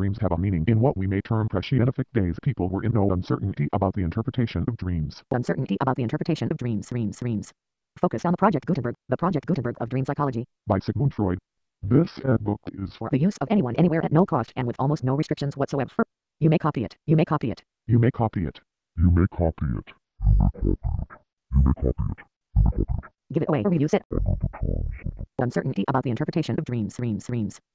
dreams have a meaning in what we may term prescientific days. People were in no uncertainty about the interpretation of dreams. Uncertainty about the interpretation of dreams. Focus on the Project Gutenberg, the Project Gutenberg of Dream Psychology. By Sigmund Freud. This EBook is for the use of anyone, anywhere at no cost and with almost no restrictions whatsoever. You may copy it. You may copy it. You may copy it. You may copy it. You may copy it. Give it away or reuse it. Uncertainty about the interpretation of dreams.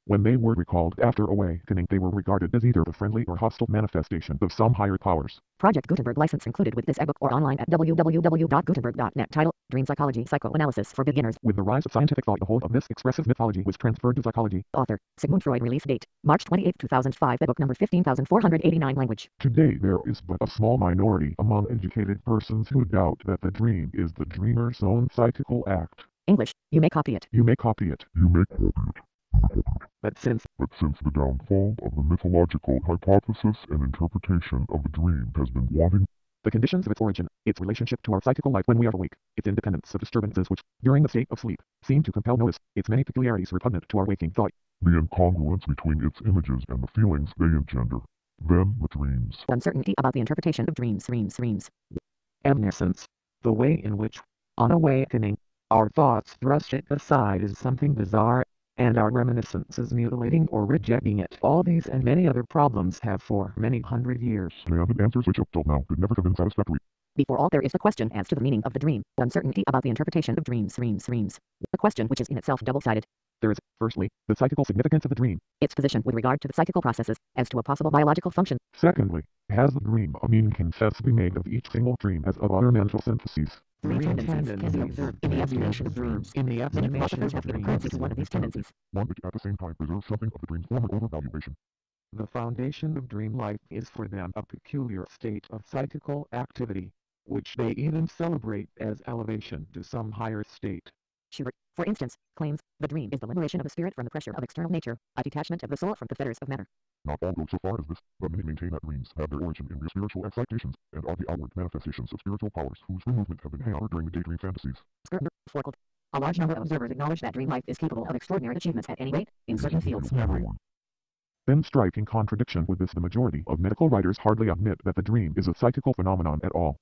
When they were recalled after awakening, they were regarded as either a friendly or hostile manifestation of some higher powers. Project Gutenberg license included with this ebook or online at www.gutenberg.net. Title: Dream Psychology, Psychoanalysis for Beginners. With the rise of scientific thought, the whole of this expressive mythology was transferred to psychology. Author: Sigmund Freud. Release date: March 28, 2005. Ebook number 15489. Language: Today there is but a small minority among educated persons who doubt that the dream is the dreamer's own psychical act. English: You may copy it. You may copy it. You may copy it. But since the downfall of the mythological hypothesis and interpretation of the dream has been wanting, the conditions of its origin, its relationship to our psychical life when we are awake, its independence of disturbances which, during the state of sleep, seem to compel notice, its many peculiarities repugnant to our waking thought, the incongruence between its images and the feelings they engender, then the dreams. Uncertainty about the interpretation of dreams. Evanescence, the way in which, on awakening, our thoughts thrust it aside is something bizarre, and our reminiscences mutilating or rejecting it. All these and many other problems have for many hundred years demanded answers which up till now could never have been satisfactory. Before all there is the question as to the meaning of the dream. Uncertainty about the interpretation of dreams. A question which is in itself double-sided. There is, firstly, the psychical significance of the dream. Its position with regard to the psychical processes, as to a possible biological function. Secondly, has the dream a meaning? Can sense be made of each single dream as of other mental syntheses? Three tendencies can be observed in the observation of dreams. In the observation of dreams, to one of these tendencies. One which at the same time preserves something of the dream's former overvaluation. The foundation of dream life is for them a peculiar state of psychical activity, which they even celebrate as elevation to some higher state. Schubert, for instance, claims, the dream is the liberation of the spirit from the pressure of external nature, a detachment of the soul from the fetters of matter. Not all go so far as this, but many maintain that dreams have their origin in real spiritual excitations, and are the outward manifestations of spiritual powers whose removement have been hammered during the daydream fantasies. Forkled. A large number of observers acknowledge that dream life is capable of extraordinary achievements at any rate, in certain fields. In striking contradiction with this, the majority of medical writers hardly admit that the dream is a psychical phenomenon at all.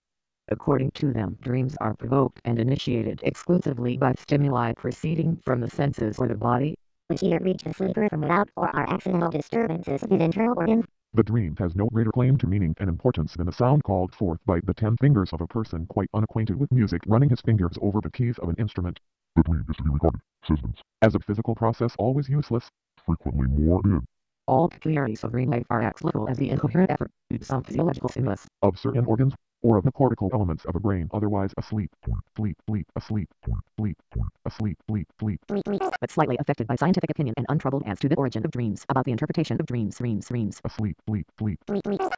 According to them, dreams are provoked and initiated exclusively by stimuli proceeding from the senses or the body, which either reach the sleeper from without or are accidental disturbances of his internal organs. The dream has no greater claim to meaning and importance than the sound called forth by the 10 fingers of a person quite unacquainted with music running his fingers over the keys of an instrument. The dream is to be regarded, says Vince, as a physical process always useless, frequently more did. All peculiarities of dream life are as little as the incoherent effort to some physiological stimulus of certain organs, or of the cortical elements of a brain otherwise asleep, asleep, but slightly affected by scientific opinion and untroubled as to the origin of dreams, about the interpretation of dreams. Asleep.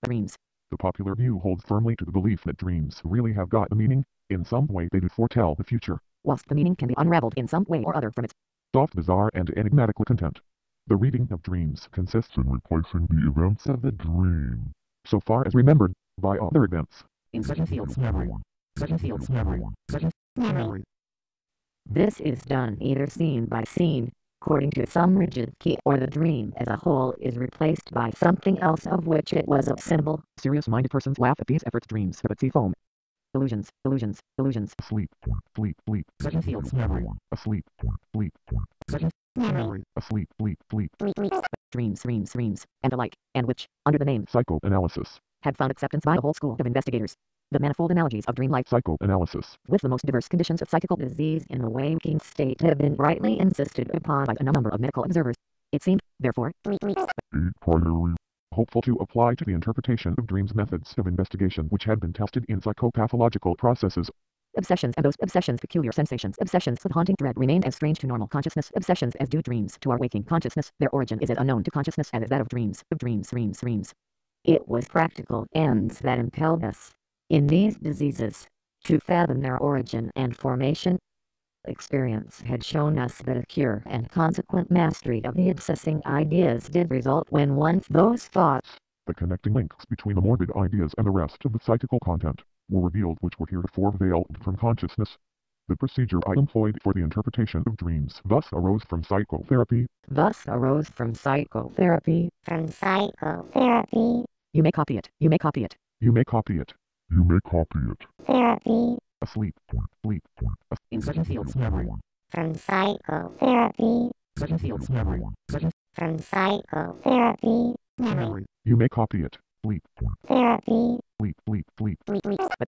Dreams. The popular view holds firmly to the belief that dreams really have got a meaning, in some way they do foretell the future, whilst the meaning can be unraveled in some way or other from its soft, bizarre, and enigmatic content. The reading of dreams consists in replacing the events of the dream, so far as remembered, by other events. In certain fields. Memory. This is done either scene by scene, according to some rigid key, or the dream as a whole is replaced by something else of which it was a symbol. Serious-minded persons laugh at these efforts. Dreams, but see foam. Illusions. Asleep. Certain fields. Asleep. Certain Memory. Asleep. Dreams, and the like, and which, under the name Psychoanalysis, had found acceptance by a whole school of investigators. The manifold analogies of dream life, psychoanalysis, with the most diverse conditions of psychical disease in the waking state have been brightly insisted upon by a number of medical observers. It seemed, therefore, primarily hopeful to apply to the interpretation of dreams methods of investigation which had been tested in psychopathological processes. Obsessions and those obsessions peculiar sensations. Obsessions with haunting dread remain as strange to normal consciousness. Obsessions as do dreams to our waking consciousness. Their origin is as unknown to consciousness as is that of dreams. It was practical ends that impelled us, in these diseases, to fathom their origin and formation. Experience had shown us that a cure and consequent mastery of the obsessing ideas did result when once those thoughts, the connecting links between the morbid ideas and the rest of the psychical content, were revealed which were heretofore veiled from consciousness. the procedure I employed for the interpretation of dreams thus arose from psychotherapy. Thus arose from psychotherapy. From psychotherapy. You may copy it. You may copy it. You may copy it. You may copy it. Therapy. Asleep. Sleep. In certain fields, memory. From psychotherapy. Certain fields, memory. Certain From psychotherapy. memory. You may copy it. Sleep. Therapy. Sleep. Sleep. But